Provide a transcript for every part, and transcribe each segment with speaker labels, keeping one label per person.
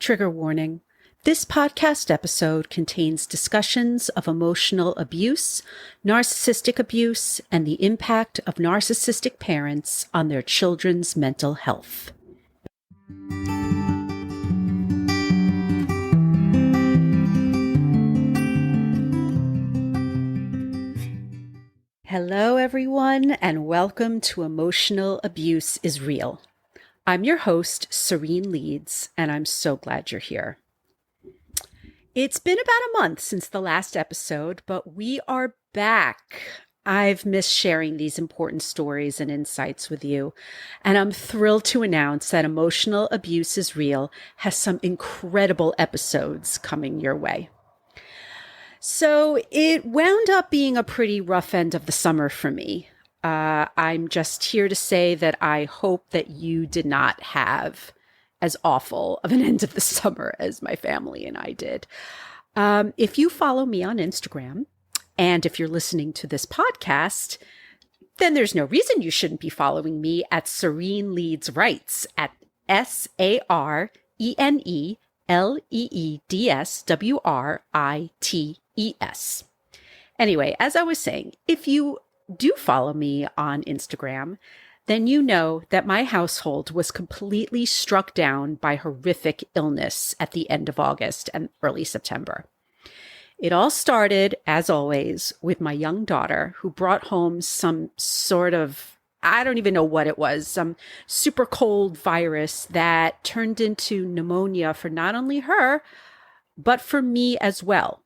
Speaker 1: Trigger warning. This podcast episode contains discussions of emotional abuse, narcissistic abuse, and the impact of narcissistic parents on their children's mental health. Hello, everyone, and welcome to Emotional Abuse is Real. I'm your host, Sarene Leeds, and I'm so glad you're here. It's been about a month since the last episode, but we are back. I've missed sharing these important stories and insights with you, and I'm thrilled to announce that Emotional Abuse is Real has some incredible episodes coming your way. So it wound up being a pretty rough end of the summer for me. I'm just here to say that I hope that you did not have as awful of an end of the summer as my family and I did. If you follow me on Instagram, and if you're listening to this podcast, then there's no reason you shouldn't be following me at Sarene Leeds Writes at SareneLeedsWrites. Anyway, as I was saying, if you do follow me on Instagram, then you know that my household was completely struck down by horrific illness at the end of August and early September. It all started, as always, with my young daughter, who brought home some sort of, I don't even know what it was, some super cold virus that turned into pneumonia for not only her, but for me as well.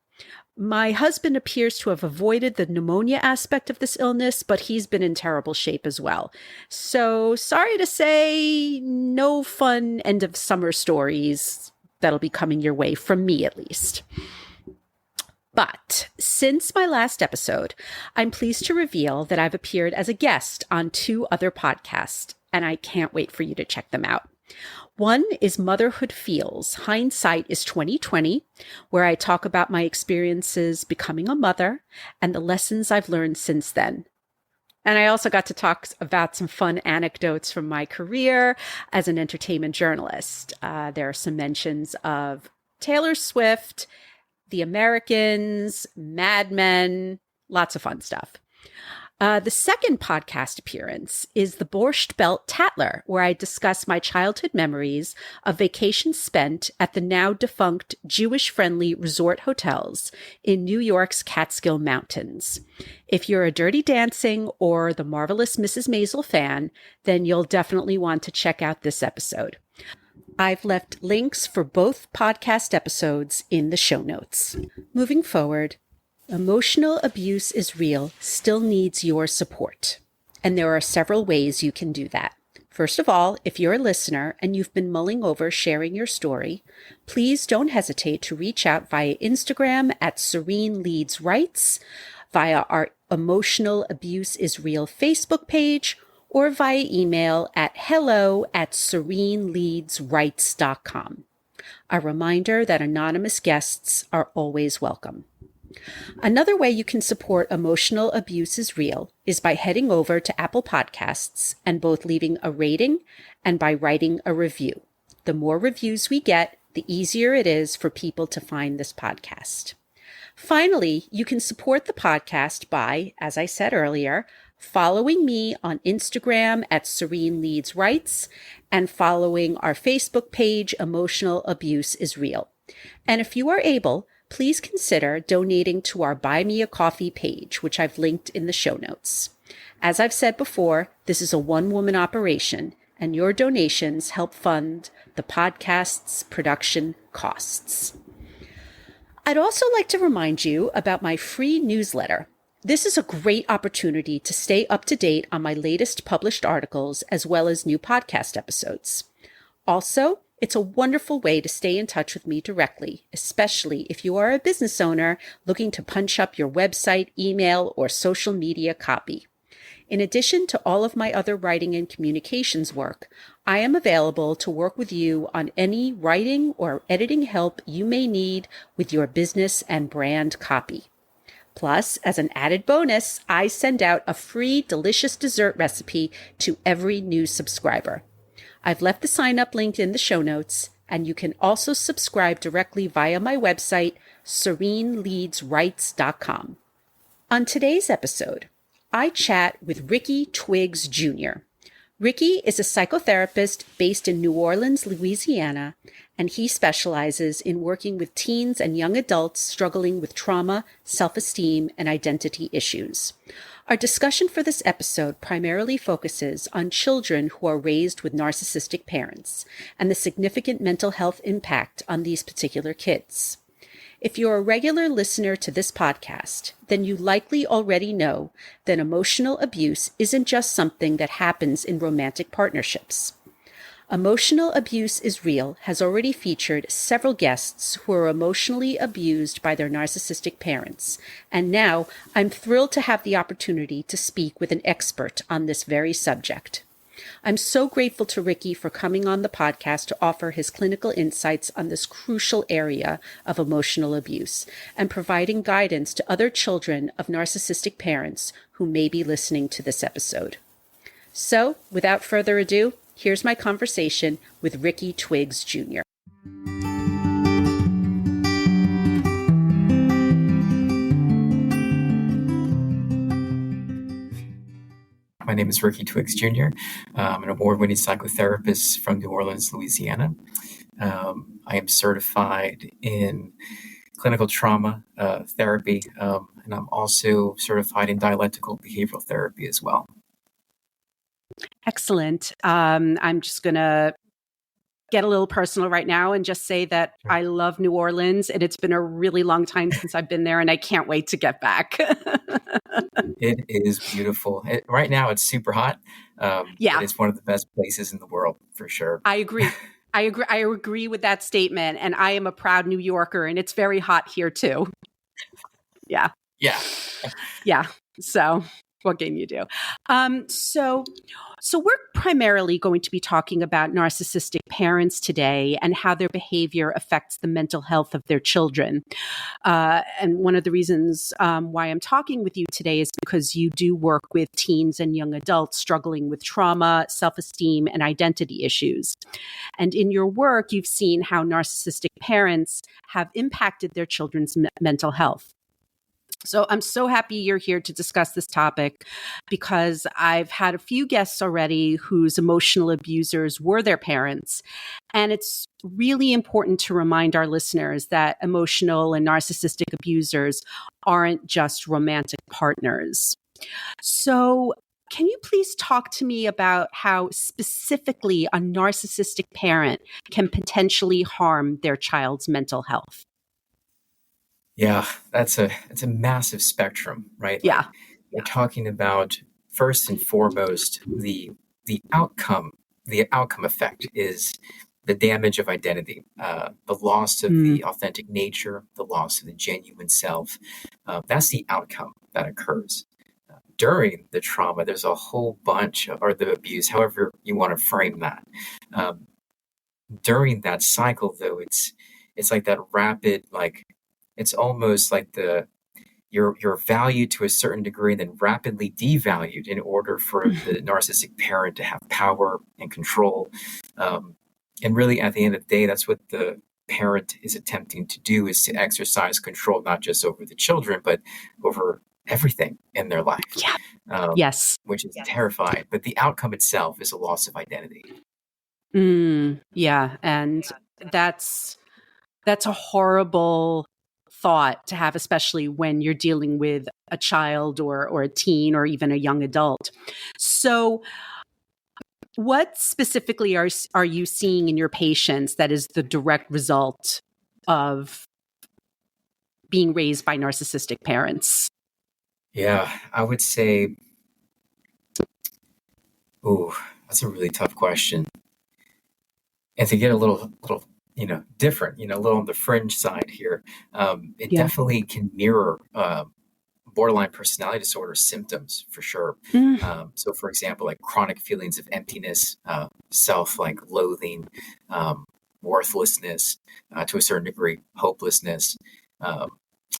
Speaker 1: My husband appears to have avoided the pneumonia aspect of this illness, but he's been in terrible shape as well. So sorry to say, no fun end of summer stories that'll be coming your way, from me at least. But since my last episode, I'm pleased to reveal that I've appeared as a guest on 2 other podcasts, and I can't wait for you to check them out. One is Motherhood Feels, Hindsight is 2020, where I talk about my experiences becoming a mother and the lessons I've learned since then. And I also got to talk about some fun anecdotes from my career as an entertainment journalist. There are some mentions of Taylor Swift, The Americans, Mad Men, lots of fun stuff. The second podcast appearance is the Borscht Belt Tatler, where I discuss my childhood memories of vacations spent at the now defunct Jewish-friendly resort hotels in New York's Catskill Mountains. If you're a Dirty Dancing or The Marvelous Mrs. Maisel fan, then you'll definitely want to check out this episode. I've left links for both podcast episodes in the show notes. Moving forward, Emotional Abuse is Real still needs your support, and there are several ways you can do that. First of all, if you're a listener and you've been mulling over sharing your story, please don't hesitate to reach out via Instagram at Sarene Leeds Writes, via our Emotional Abuse is Real Facebook page, or via email at hello@sereneleadswrites.com. A reminder that anonymous guests are always welcome. Another way you can support Emotional Abuse is Real is by heading over to Apple Podcasts and both leaving a rating and by writing a review. The more reviews we get, the easier it is for people to find this podcast. Finally, you can support the podcast by, as I said earlier, following me on Instagram at Sarene Leeds Writes and following our Facebook page, Emotional Abuse is Real. And if you are able, please consider donating to our Buy Me a Coffee page, which I've linked in the show notes. As I've said before, this is a one-woman operation, and your donations help fund the podcast's production costs. I'd also like to remind you about my free newsletter. This is a great opportunity to stay up to date on my latest published articles as well as new podcast episodes. Also, it's a wonderful way to stay in touch with me directly, especially if you are a business owner looking to punch up your website, email, or social media copy. In addition to all of my other writing and communications work, I am available to work with you on any writing or editing help you may need with your business and brand copy. Plus, as an added bonus, I send out a free delicious dessert recipe to every new subscriber. I've left the sign-up link in the show notes, and you can also subscribe directly via my website, sereneleadsrights.com. On today's episode, I chat with Ricky Twiggs Jr. Ricky is a psychotherapist based in New Orleans, Louisiana, and he specializes in working with teens and young adults struggling with trauma, self-esteem, and identity issues. Our discussion for this episode primarily focuses on children who are raised with narcissistic parents and the significant mental health impact on these particular kids. If you're a regular listener to this podcast, then you likely already know that emotional abuse isn't just something that happens in romantic partnerships. Emotional Abuse is Real has already featured several guests who are emotionally abused by their narcissistic parents, and now I'm thrilled to have the opportunity to speak with an expert on this very subject. I'm so grateful to Ricky for coming on the podcast to offer his clinical insights on this crucial area of emotional abuse and providing guidance to other children of narcissistic parents who may be listening to this episode. So, without further ado, here's my conversation with Ricky Twiggs Jr.
Speaker 2: My name is Ricky Twiggs Jr. I'm an award-winning psychotherapist from New Orleans, Louisiana. I am certified in clinical trauma therapy, and I'm also certified in dialectical behavioral therapy as well.
Speaker 1: Excellent. I'm just going to get a little personal right now and just say that I love New Orleans, and it's been a really long time since I've been there, and I can't wait to get back.
Speaker 2: It is beautiful. Right now, it's super hot.
Speaker 1: Yeah.
Speaker 2: It's one of the best places in the world, for sure.
Speaker 1: I agree. I agree with that statement, and I am a proud New Yorker, and it's very hot here, too. Yeah.
Speaker 2: Yeah.
Speaker 1: Yeah. So what can you do? So we're primarily going to be talking about narcissistic parents today and how their behavior affects the mental health of their children. And one of the reasons why I'm talking with you today is because you do work with teens and young adults struggling with trauma, self-esteem, and identity issues. And in your work, you've seen how narcissistic parents have impacted their children's mental health. So I'm so happy you're here to discuss this topic because I've had a few guests already whose emotional abusers were their parents. And it's really important to remind our listeners that emotional and narcissistic abusers aren't just romantic partners. So can you please talk to me about how specifically a narcissistic parent can potentially harm their child's mental health?
Speaker 2: Yeah, it's a massive spectrum, right?
Speaker 1: Yeah.
Speaker 2: We're talking about, first and foremost, the outcome effect is the damage of identity, the loss of the authentic nature, the loss of the genuine self. That's the outcome that occurs. During the trauma, there's a whole bunch or the abuse, however you want to frame that. During that cycle, though, it's like that rapid, it's almost like you're valued to a certain degree and then rapidly devalued in order for the narcissistic parent to have power and control. And really, at the end of the day, that's what the parent is attempting to do, is to exercise control, not just over the children, but over everything in their life.
Speaker 1: Yeah. Yes.
Speaker 2: Which is terrifying. But the outcome itself is a loss of identity.
Speaker 1: Yeah. And that's a horrible thought to have, especially when you're dealing with a child or a teen or even a young adult. So what specifically are you seeing in your patients that is the direct result of being raised by narcissistic parents?
Speaker 2: Yeah, I would say, that's a really tough question. And to get a little different, a little on the fringe side here, it definitely can mirror borderline personality disorder symptoms for sure. So, for example, like chronic feelings of emptiness, loathing, worthlessness, to a certain degree, hopelessness.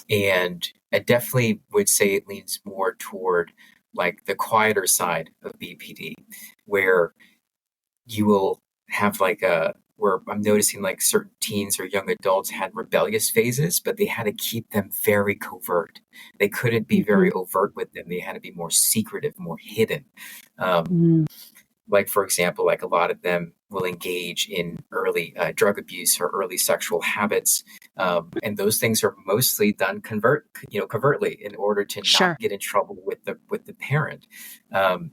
Speaker 2: And I definitely would say it leans more toward like the quieter side of BPD, where you will have like where I'm noticing like certain teens or young adults had rebellious phases, but they had to keep them very covert. They couldn't be
Speaker 1: Mhm.
Speaker 2: very overt with them. They had to be more secretive, more hidden. Um,
Speaker 1: Mm.
Speaker 2: like, for example, like a lot of them will engage in early drug abuse or early sexual habits. And those things are mostly done covertly in order to not
Speaker 1: Sure.
Speaker 2: get in trouble with the parent. Um,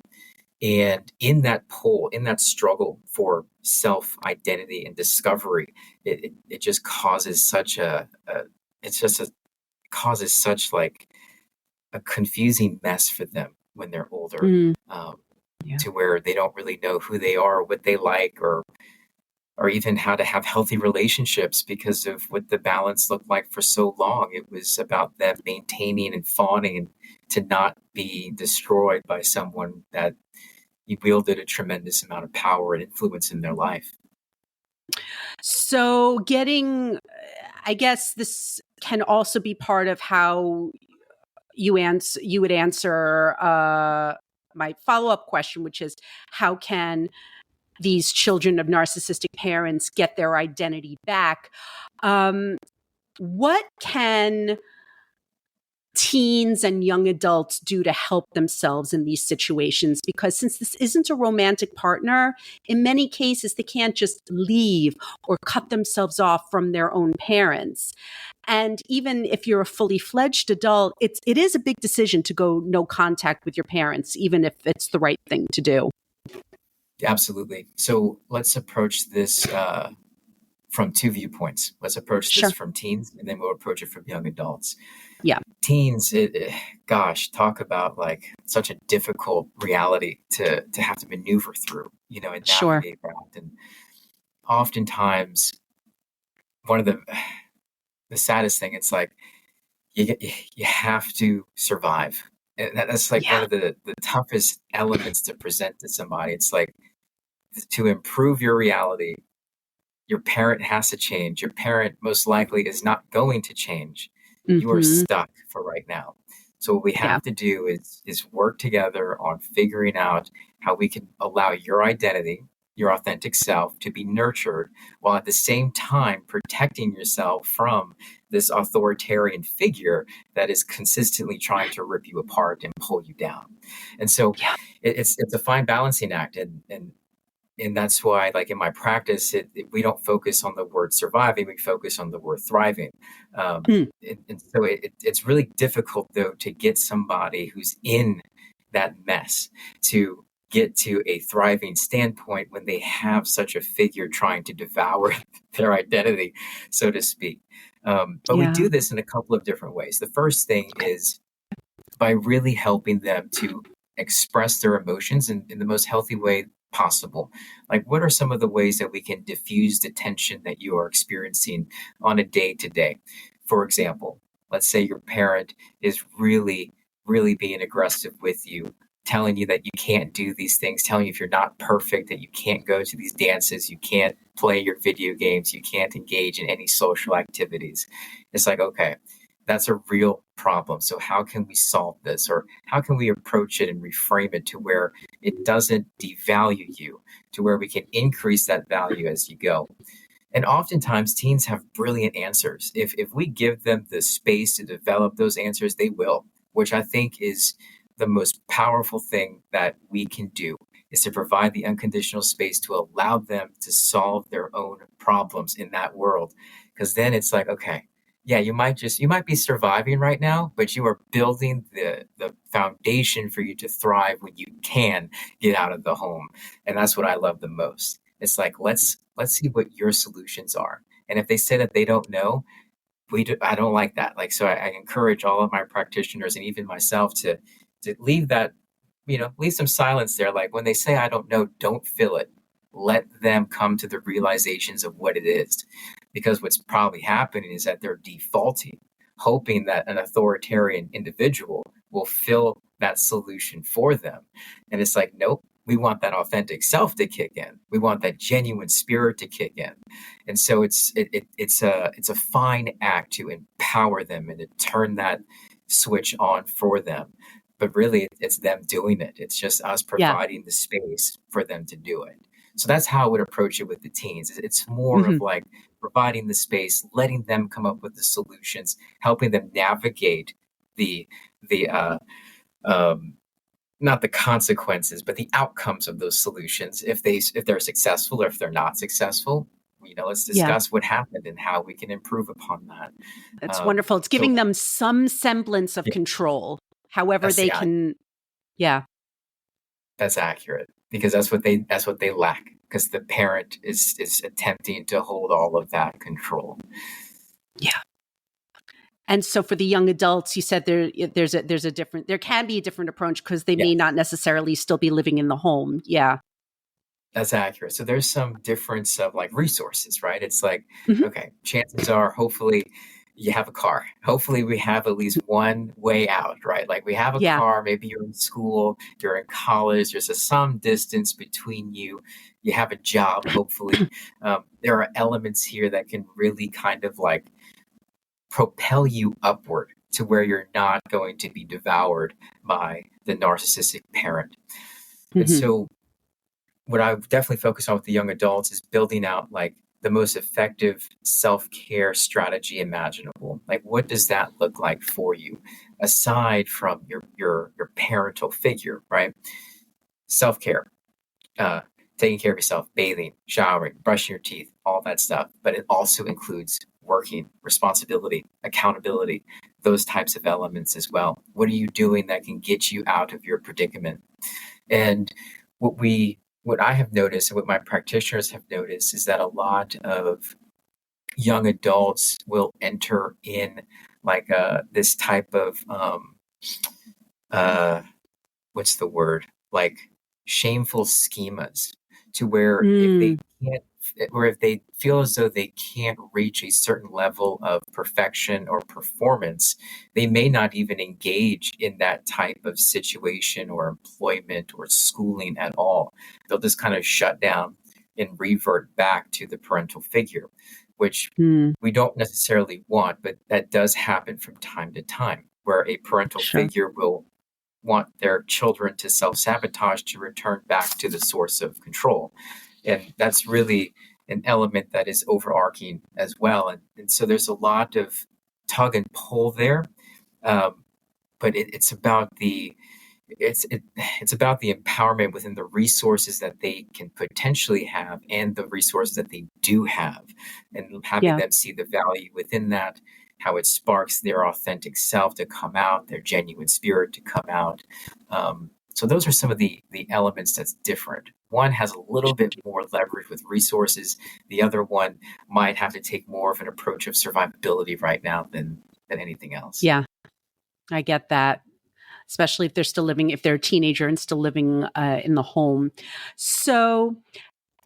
Speaker 2: and in that pull, in that struggle for self identity and discovery, it just causes such it's just a causes such like a confusing mess for them when they're older,
Speaker 1: Mm.
Speaker 2: um,
Speaker 1: Yeah.
Speaker 2: to where they don't really know who they are, what they like, or even how to have healthy relationships because of what the balance looked like for so long. It was about them maintaining and fawning and to not be destroyed by someone that wielded a tremendous amount of power and influence in their life.
Speaker 1: So I guess this can also be part of how you would answer my follow-up question, which is how can these children of narcissistic parents get their identity back? What can teens and young adults do to help themselves in these situations? Because since this isn't a romantic partner, in many cases, they can't just leave or cut themselves off from their own parents. And even if you're a fully fledged adult, it is a big decision to go no contact with your parents, even if it's the right thing to do.
Speaker 2: Absolutely. So let's approach this from two viewpoints. Let's approach this
Speaker 1: Sure.
Speaker 2: from teens, and then we'll approach it from young adults.
Speaker 1: Yeah.
Speaker 2: Teens, gosh, talk about like such a difficult reality to have to maneuver through, and
Speaker 1: Sure.
Speaker 2: navigate around. And oftentimes, one of the saddest thing, it's like you have to survive. And that's like one
Speaker 1: Yeah.
Speaker 2: of the toughest elements to present to somebody. It's like to improve your reality, your parent has to change. Your parent most likely is not going to change. You are
Speaker 1: Hmm.
Speaker 2: stuck for right now. So what we
Speaker 1: Yeah.
Speaker 2: have to do is work together on figuring out how we can allow your identity, your authentic self to be nurtured while at the same time protecting yourself from this authoritarian figure that is consistently trying to rip you apart and pull you down. And so
Speaker 1: Yeah.
Speaker 2: it's a fine balancing act, and that's why, like in my practice, we don't focus on the word surviving, we focus on the word thriving.
Speaker 1: Mm.
Speaker 2: And so it's really difficult, though, to get somebody who's in that mess to get to a thriving standpoint when they have such a figure trying to devour their identity, so to speak. But we
Speaker 1: Yeah.
Speaker 2: do this in a couple of different ways. The first thing
Speaker 1: Okay.
Speaker 2: is by really helping them to express their emotions in the most healthy way possible. Like, what are some of the ways that we can diffuse the tension that you are experiencing on a day to day? For example, let's say your parent is really, really being aggressive with you, telling you that you can't do these things, telling you if you're not perfect, that you can't go to these dances, you can't play your video games, you can't engage in any social activities. It's like, okay, that's a real problem. So how can we solve this? Or how can we approach it and reframe it to where it doesn't devalue you, to where we can increase that value as you go? And oftentimes teens have brilliant answers. If we give them the space to develop those answers, they will, which I think is the most powerful thing that we can do, is to provide the unconditional space to allow them to solve their own problems in that world. Because then it's like, okay, yeah, you might be surviving right now, but you are building the foundation for you to thrive when you can get out of the home. And that's what I love the most. It's like, let's see what your solutions are. And if they say that they don't know, I don't like that. Like, so I encourage all of my practitioners and even myself to leave that, leave some silence there. Like when they say I don't know, don't fill it. Let them come to the realizations of what it is. Because what's probably happening is that they're defaulting, hoping that an authoritarian individual will fill that solution for them. And it's like, nope, we want that authentic self to kick in. We want that genuine spirit to kick in. And so it's a fine act to empower them and to turn that switch on for them. But really, it's them doing it. It's just us
Speaker 1: Yeah.
Speaker 2: providing the space for them to do it. So that's how I would approach it with the teens. It's more
Speaker 1: Hmm.
Speaker 2: of like providing the space, letting them come up with the solutions, helping them navigate the um, not the consequences, but the outcomes of those solutions. If they're successful or if they're not successful, let's
Speaker 1: Yeah,
Speaker 2: discuss what happened and how we can improve upon that.
Speaker 1: that's wonderful. It's
Speaker 2: So
Speaker 1: giving them some semblance of
Speaker 2: yeah,
Speaker 1: control, however
Speaker 2: that's
Speaker 1: they
Speaker 2: yeah,
Speaker 1: can. Yeah,
Speaker 2: that's accurate because that's what they lack because the parent is attempting to hold all of that control.
Speaker 1: yeah. And so for the young adults, you said there can be a different approach because they may
Speaker 2: Yes,
Speaker 1: not necessarily still be living in the home. Yeah.
Speaker 2: that's accurate. So there's some difference of like resources, right? It's like,
Speaker 1: Hmm.
Speaker 2: okay, chances are, hopefully, you have a car. Hopefully, we have at least one way out, right? Like we have a
Speaker 1: Yeah.
Speaker 2: car. Maybe you're in school, you're in college. There's some distance between you. You have a job. Hopefully, there are elements here that can really kind of like propel you upward to where you're not going to be devoured by the narcissistic parent. And
Speaker 1: Hmm.
Speaker 2: so what I definitely focus on with the young adults is building out like the most effective self-care strategy imaginable. Like what does that look like for you aside from your parental figure, right? Self-care, uh, taking care of yourself, bathing, showering, brushing your teeth, all that stuff. But it also includes working, responsibility, accountability, those types of elements as well. What are you doing that can get you out of your predicament? And what I have noticed and what my practitioners have noticed is that a lot of young adults will enter in like this type of uh, what's the word, like shameful schemas to where if
Speaker 1: Mm,
Speaker 2: they can't or if they feel as though they can't reach a certain level of perfection or performance, they may not even engage in that type of situation or employment or schooling at all. They'll just kind of shut down and revert back to the parental figure, which
Speaker 1: mm,
Speaker 2: we don't necessarily want, but that does happen from time to time where a parental
Speaker 1: sure.
Speaker 2: figure will want their children to self-sabotage to return back to the source of control. And that's really an element that is overarching as well. And so there's a lot of tug and pull there. Um, but it's about it's about the empowerment within the resources that they can potentially have and the resources that they do have, and having
Speaker 1: Yeah.
Speaker 2: them see the value within that, how it sparks their authentic self to come out, their genuine spirit to come out. So those are some of the elements that's different. One has a little bit more leverage with resources. The other one might have to take more of an approach of survivability right now than anything else.
Speaker 1: Yeah. I get that. Especially if they're a teenager and still living in the home. So,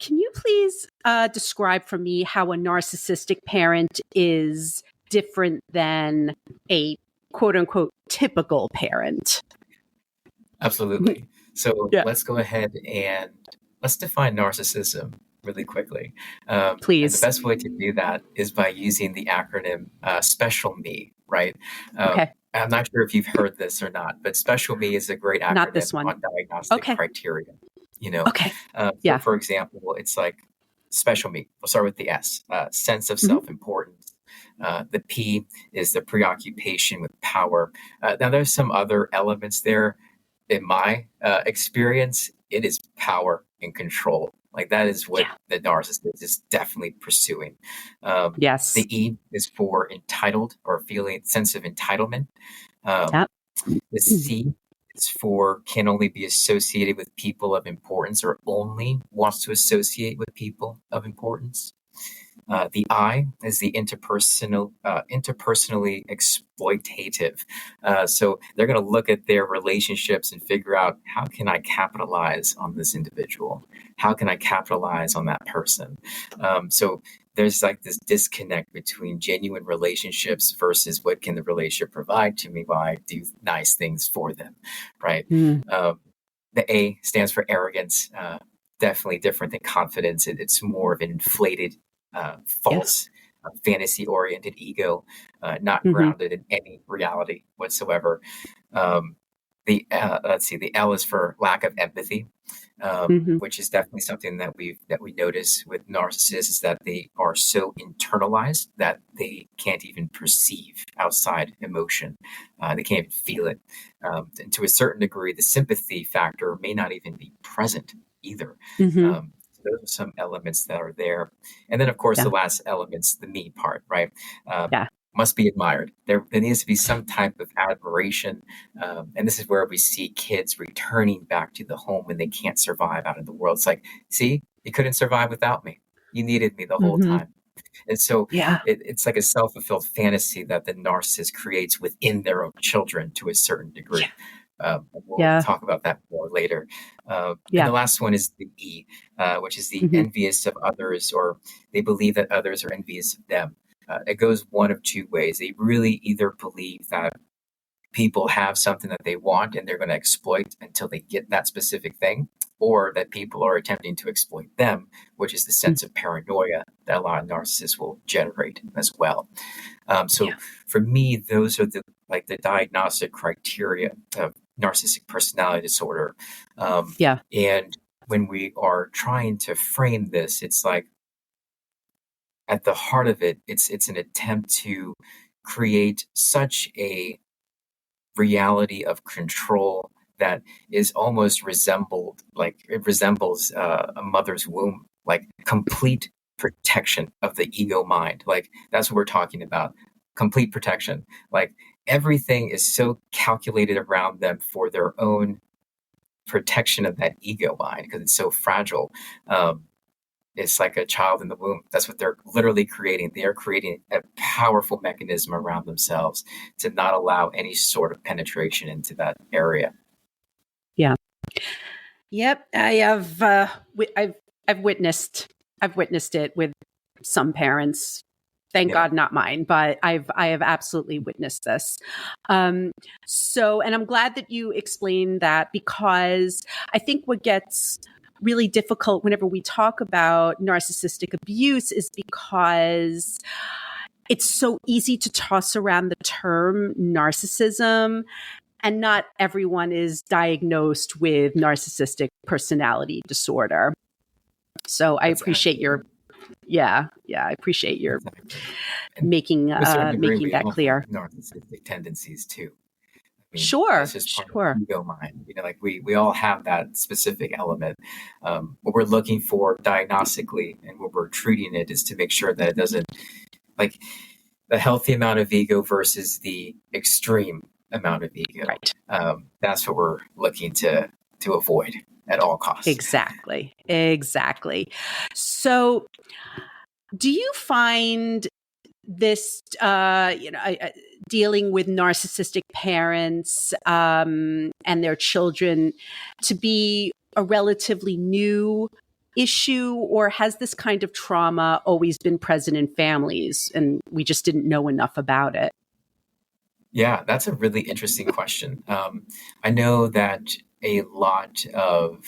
Speaker 1: can you please describe for me how a narcissistic parent is different than a quote unquote typical parent?
Speaker 2: Absolutely. So
Speaker 1: Yeah,
Speaker 2: let's go ahead and let's define narcissism really quickly. And the
Speaker 1: please.
Speaker 2: best way to do that is by using the acronym Special Me, right?
Speaker 1: Okay.
Speaker 2: I'm not sure if you've heard this or not, but Special Me is a great
Speaker 1: Not
Speaker 2: acronym
Speaker 1: this one.
Speaker 2: on diagnostic
Speaker 1: Okay.
Speaker 2: criteria. You know,
Speaker 1: Okay.
Speaker 2: so
Speaker 1: Yeah.
Speaker 2: for example, it's like Special Me. We'll start with the S, sense of
Speaker 1: Hmm.
Speaker 2: self-importance. The P is the preoccupation with power. Now, there's some other elements there in my experience, it is power and control. Like that is what
Speaker 1: Yeah.
Speaker 2: the narcissist is definitely pursuing.
Speaker 1: Yes.
Speaker 2: The E is for entitled or feeling sense of entitlement. Um,
Speaker 1: Yep.
Speaker 2: the C is for can only be associated with people of importance or only wants to associate with people of importance. The I is the interpersonally exploitative. So they're going to look at their relationships and figure out how can I capitalize on this individual? How can I capitalize on that person? So there's like this disconnect between genuine relationships versus what can the relationship provide to me while I do nice things for them, right?
Speaker 1: Mm.
Speaker 2: Um, the A stands for arrogance. Definitely different than confidence. It's more of an inflated,
Speaker 1: Yeah.
Speaker 2: false, fantasy-oriented ego, not
Speaker 1: Hmm.
Speaker 2: grounded in any reality whatsoever. Um, the let's see, the L is for lack of empathy,
Speaker 1: Hmm.
Speaker 2: which is definitely something that we notice with narcissists, is that they are so internalized that they can't even perceive outside emotion. They can't even feel it. And to a certain degree, the sympathy factor may not even be present either.
Speaker 1: Hmm.
Speaker 2: So those are some elements that are there. And then, of course,
Speaker 1: Yeah.
Speaker 2: the last element's the me part, right? Um,
Speaker 1: Yeah.
Speaker 2: must be admired. There needs to be some type of admiration. And this is where we see kids returning back to the home when they can't survive out in the world. It's like, see, you couldn't survive without me. You needed me the whole
Speaker 1: Hmm.
Speaker 2: time. And so
Speaker 1: Yeah.
Speaker 2: it's like a self-fulfilled fantasy that the narcissist creates within their own children to a certain
Speaker 1: Yeah.
Speaker 2: degree. We'll
Speaker 1: Yeah.
Speaker 2: talk about that more later. And
Speaker 1: Yeah.
Speaker 2: the last one is the E, which is the
Speaker 1: Hmm.
Speaker 2: envious of others, or they believe that others are envious of them. It goes one of two ways. They really either believe that people have something that they want and they're going to exploit until they get that specific thing, or that people are attempting to exploit them, which is the sense of paranoia that a lot of narcissists will generate as well. So
Speaker 1: Yeah.
Speaker 2: for me, those are the diagnostic criteria of narcissistic personality disorder.
Speaker 1: Yeah.
Speaker 2: And when we are trying to frame this, it's like at the heart of it, it's an attempt to create such a reality of control that is almost resembled, like it resembles a mother's womb, like complete protection of the ego mind. Like that's what we're talking about. Complete protection. Like everything is so calculated around them for their own protection of that ego mind because it's so fragile. It's like a child in the womb. That's what they're literally creating. They are creating a powerful mechanism around themselves to not allow any sort of penetration into that area.
Speaker 1: Yeah. Yep. I have. I've witnessed. I've witnessed it with some parents. Thank
Speaker 2: Yeah.
Speaker 1: God, not mine, but I have absolutely witnessed this. And I'm glad that you explained that, because I think what gets really difficult whenever we talk about narcissistic abuse is because it's so easy to toss around the term narcissism, and not everyone is diagnosed with narcissistic personality disorder. So I
Speaker 2: That's
Speaker 1: appreciate
Speaker 2: accurate.
Speaker 1: your, I appreciate your
Speaker 2: That's accurate. And
Speaker 1: making
Speaker 2: to a certain degree,
Speaker 1: making
Speaker 2: we
Speaker 1: that
Speaker 2: all have
Speaker 1: clear.
Speaker 2: narcissistic tendencies too. I mean, that's
Speaker 1: Sure,
Speaker 2: just part of
Speaker 1: sure.
Speaker 2: the ego mind. Like we all have that specific element. What we're looking for diagnostically and what we're treating it is to make sure that it doesn't, like, the healthy amount of ego versus the extreme amount of ego.
Speaker 1: Right.
Speaker 2: That's what we're looking to avoid at all costs.
Speaker 1: Exactly. Exactly. So, do you find this, dealing with narcissistic parents and their children to be a relatively new issue, or has this kind of trauma always been present in families and we just didn't know enough about it?
Speaker 2: Yeah, that's a really interesting question. I know that a lot of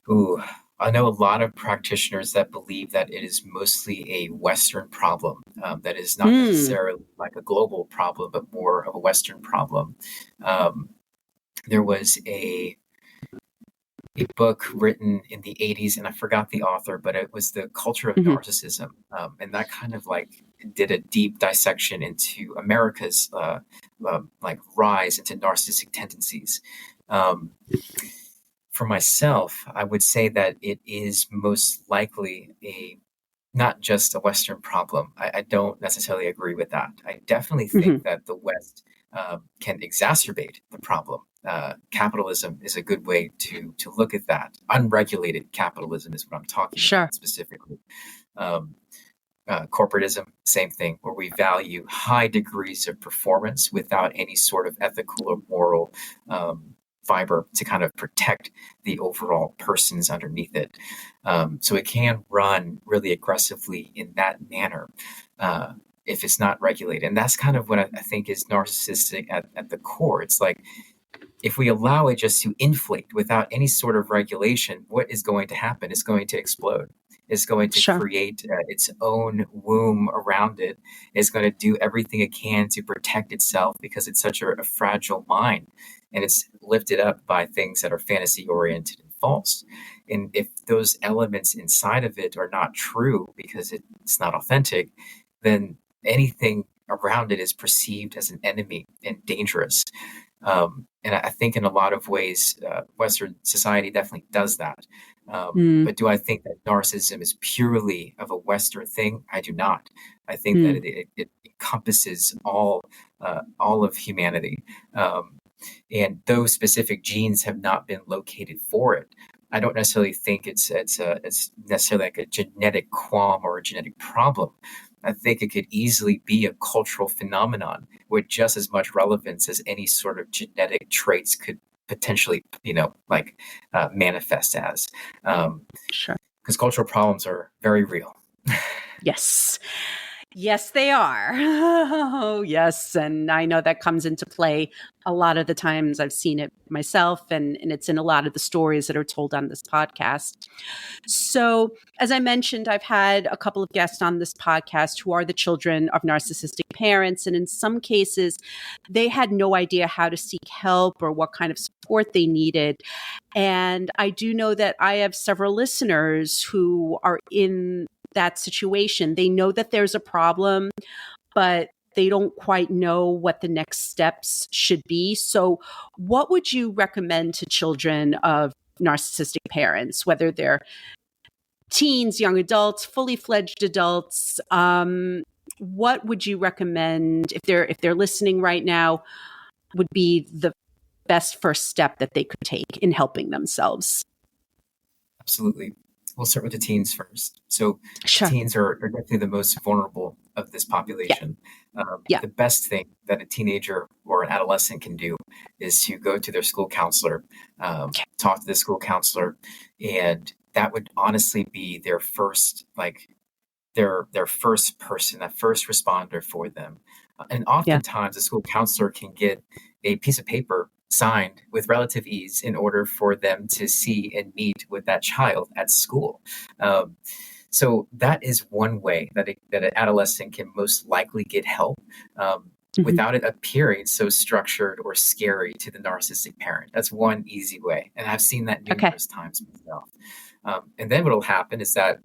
Speaker 2: Ooh, I know a lot of practitioners that believe that it is mostly a Western problem, that is not
Speaker 1: Mm.
Speaker 2: necessarily like a global problem, but more of a Western problem. Um, there was a book written in the 80s, and I forgot the author, but it was The Culture of
Speaker 1: Hmm.
Speaker 2: Narcissism. And that kind of like did a deep dissection into America's like rise into narcissistic tendencies. Um, for myself, I would say that it is most likely a not just a Western problem. I don't necessarily agree with that. I definitely
Speaker 1: Hmm.
Speaker 2: think that the West can exacerbate the problem. Capitalism is a good way to look at that. Unregulated capitalism is what I'm talking
Speaker 1: Sure.
Speaker 2: about specifically. Um, corporatism, same thing, where we value high degrees of performance without any sort of ethical or moral fiber to kind of protect the overall persons underneath it. So it can run really aggressively in that manner if it's not regulated. And that's kind of what I think is narcissistic at the core. It's like if we allow it just to inflate without any sort of regulation, what is going to happen? It's going to explode. is going to
Speaker 1: Sure.
Speaker 2: create its own womb around it, is going to do everything it can to protect itself because it's such a fragile mind. And it's lifted up by things that are fantasy oriented and false. And if those elements inside of it are not true because it's not authentic, then anything around it is perceived as an enemy and dangerous. And I think in a lot of ways, Western society definitely does that.
Speaker 1: Mm,
Speaker 2: But do I think that narcissism is purely of a Western thing? I do not. I think that
Speaker 1: mm,
Speaker 2: it encompasses all of humanity. And those specific genes have not been located for it. I don't necessarily think it's necessarily like a genetic qualm or a genetic problem. I think it could easily be a cultural phenomenon with just as much relevance as any sort of genetic traits could potentially, manifest as.
Speaker 1: sure.
Speaker 2: Because cultural problems are very real.
Speaker 1: Yes. Yes, they are. Oh, yes. And I know that comes into play a lot of the times. I've seen it myself, and it's in a lot of the stories that are told on this podcast. So, as I mentioned, I've had a couple of guests on this podcast who are the children of narcissistic parents. And in some cases, they had no idea how to seek help or what kind of support they needed. And I do know that I have several listeners who are in that situation. They know that there's a problem, but they don't quite know what the next steps should be. So, what would you recommend to children of narcissistic parents, whether they're teens, young adults, fully fledged adults? What would you recommend if they're listening right now? Would be the best first step that they could take in helping themselves?
Speaker 2: Absolutely. We'll start with the teens first. So
Speaker 1: Sure.
Speaker 2: teens are definitely the most vulnerable of this
Speaker 1: Yeah.
Speaker 2: population.
Speaker 1: Yeah.
Speaker 2: The best thing that a teenager or an adolescent can do is to go to their school counselor, talk to the school counselor, and that would honestly be their first, their first person, that first responder for them. And
Speaker 1: Yeah.
Speaker 2: oftentimes, a school counselor can get a piece of paper signed with relative ease in order for them to see and meet with that child at school. Um, so that is one way that an adolescent can most likely get help
Speaker 1: Mhm.
Speaker 2: without it appearing so structured or scary to the narcissistic parent. That's one easy way. And I've seen that
Speaker 1: Okay.
Speaker 2: numerous times myself. And then what will happen is that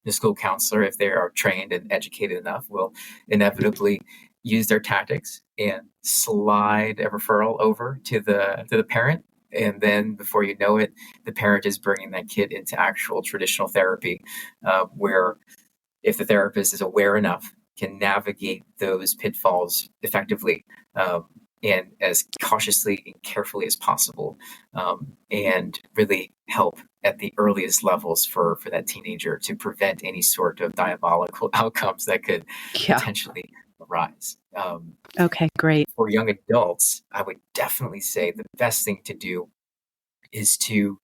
Speaker 2: the school counselor, if they are trained and educated enough, will inevitably use their tactics and slide a referral over to the parent. And then before you know it, the parent is bringing that kid into actual traditional therapy, where if the therapist is aware enough, can navigate those pitfalls effectively, and as cautiously and carefully as possible, and really help at the earliest levels for that teenager to prevent any sort of diabolical outcomes that could
Speaker 1: Yeah.
Speaker 2: potentially arise.
Speaker 1: Okay, great.
Speaker 2: For young adults, I would definitely say the best thing to do is to,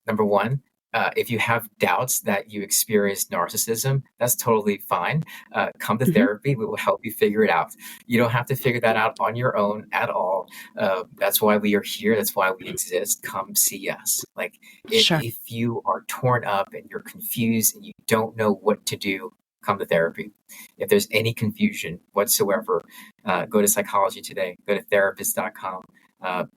Speaker 2: number one, if you have doubts that you experience narcissism, that's totally fine. Come to
Speaker 1: Mhm.
Speaker 2: therapy. We will help you figure it out. You don't have to figure that out on your own at all. That's why we are here. That's why we exist. Come see us. Like,
Speaker 1: Sure.
Speaker 2: if you are torn up and you're confused and you don't know what to do, come to therapy. If there's any confusion whatsoever, go to Psychology Today, go to therapist.com,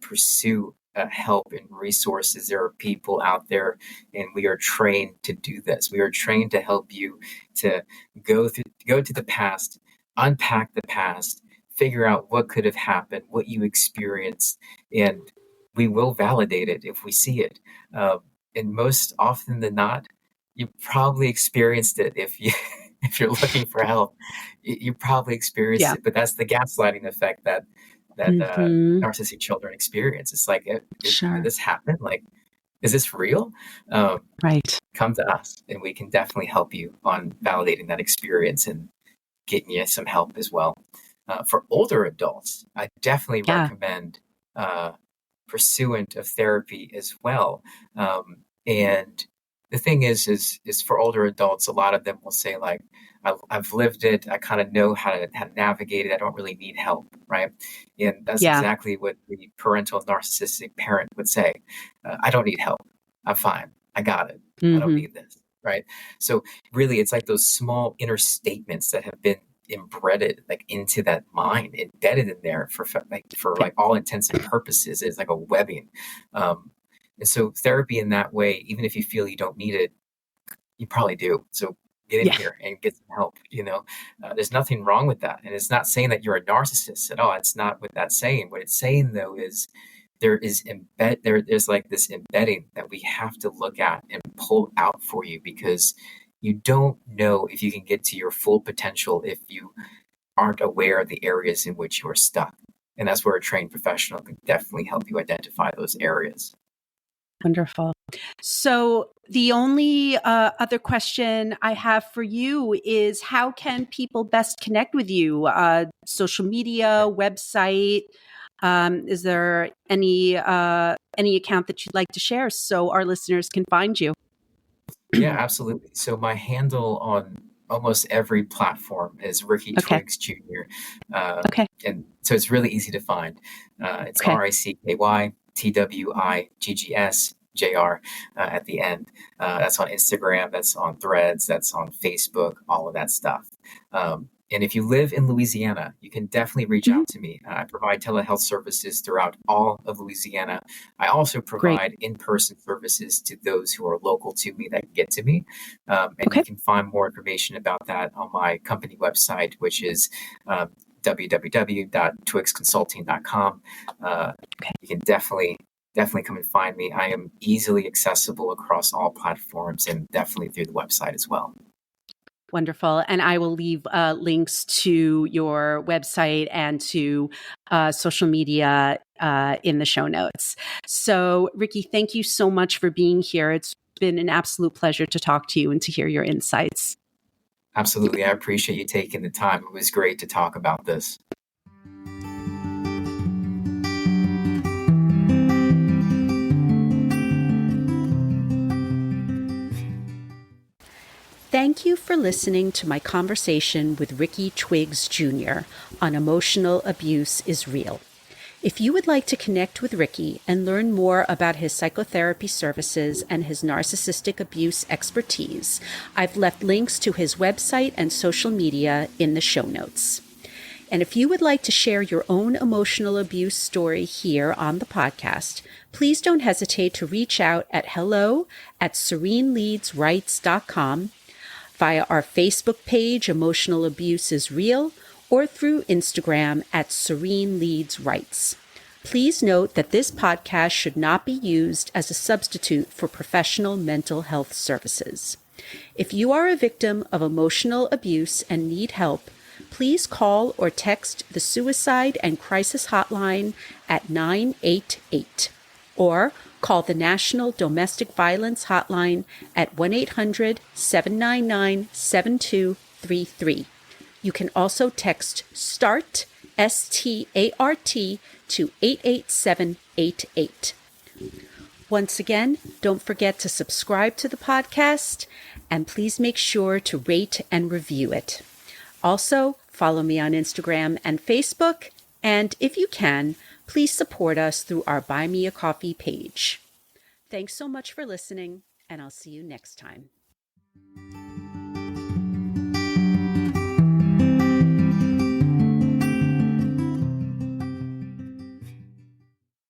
Speaker 2: pursue help and resources. There are people out there, and we are trained to do this. We are trained to help you to go to the past, unpack the past, figure out what could have happened, what you experienced, and we will validate it if we see it. And most often than not, you probably experienced it if you if you're looking for help. You probably experienced
Speaker 1: Yeah.
Speaker 2: it, but that's the gaslighting effect that
Speaker 1: Mhm.
Speaker 2: narcissistic children experience. It's like, did
Speaker 1: Sure.
Speaker 2: this happen? Like, is this real?
Speaker 1: Right.
Speaker 2: Come to us, and we can definitely help you on validating that experience and getting you some help as well. For older adults, I definitely
Speaker 1: Yeah.
Speaker 2: recommend uh, pursuant of therapy as well. And the thing is for older adults, a lot of them will say like, I've lived it. I kind of know how to navigate it. I don't really need help, right? And that's
Speaker 1: Yeah.
Speaker 2: exactly what the parental narcissistic parent would say. I don't need help. I'm fine. I got it. I don't
Speaker 1: Mhm.
Speaker 2: need this. right? So really, it's like those small inner statements that have been embedded like into that mind, embedded in there for
Speaker 1: Yeah.
Speaker 2: like all intents and purposes. It's like a webbing. And so therapy in that way, even if you feel you don't need it, you probably do. So get in
Speaker 1: Yeah.
Speaker 2: here and get some help. There's nothing wrong with that, and it's not saying that you're a narcissist at all. It's not what that's saying. What it's saying though is there's like this embedding that we have to look at and pull out for you, because you don't know if you can get to your full potential if you aren't aware of the areas in which you are stuck. And that's where a trained professional can definitely help you identify those areas.
Speaker 1: Wonderful. So the only other question I have for you is, how can people best connect with you? Social media, website? Is there any account that you'd like to share so our listeners can find you?
Speaker 2: Yeah, absolutely. So my handle on almost every platform is Ricky
Speaker 1: Okay.
Speaker 2: Twiggs Jr.
Speaker 1: Okay.
Speaker 2: And so it's really easy to find. It's
Speaker 1: Okay.
Speaker 2: RICKYTWIGGS JR at the end. That's on Instagram, that's on Threads, that's on Facebook, all of that stuff. And if you live in Louisiana, you can definitely reach
Speaker 1: Mhm.
Speaker 2: out to me. I provide telehealth services throughout all of Louisiana. I also
Speaker 1: Great.
Speaker 2: provide in-person services to those who are local to me that can get to me. And you
Speaker 1: Okay.
Speaker 2: can find more information about that on my company website, which is www.twigsconsulting.com.
Speaker 1: Okay.
Speaker 2: You can definitely come and find me. I am easily accessible across all platforms and definitely through the website as well.
Speaker 1: Wonderful. And I will leave links to your website and to social media in the show notes. So, Ricky, thank you so much for being here. It's been an absolute pleasure to talk to you and to hear your insights.
Speaker 2: Absolutely. I appreciate you taking the time. It was great to talk about this.
Speaker 1: Thank you for listening to my conversation with Ricky Twiggs Jr. on Emotional Abuse is Real. If you would like to connect with Ricky and learn more about his psychotherapy services and his narcissistic abuse expertise, I've left links to his website and social media in the show notes. And if you would like to share your own emotional abuse story here on the podcast, please don't hesitate to reach out at hello@sereneleadsrights.com, via our Facebook page, Emotional Abuse is Real, or through Instagram at Sarene Leads Rights. Please note that this podcast should not be used as a substitute for professional mental health services. If you are a victim of emotional abuse and need help, please call or text the Suicide and Crisis Hotline at 988, or call the National Domestic Violence Hotline at 1-800-799-7233. You can also text START, START, to 88788. Once again, don't forget to subscribe to the podcast, and please make sure to rate and review it. Also, follow me on Instagram and Facebook, and if you can, please support us through our Buy Me a Coffee page. Thanks so much for listening, and I'll see you next time.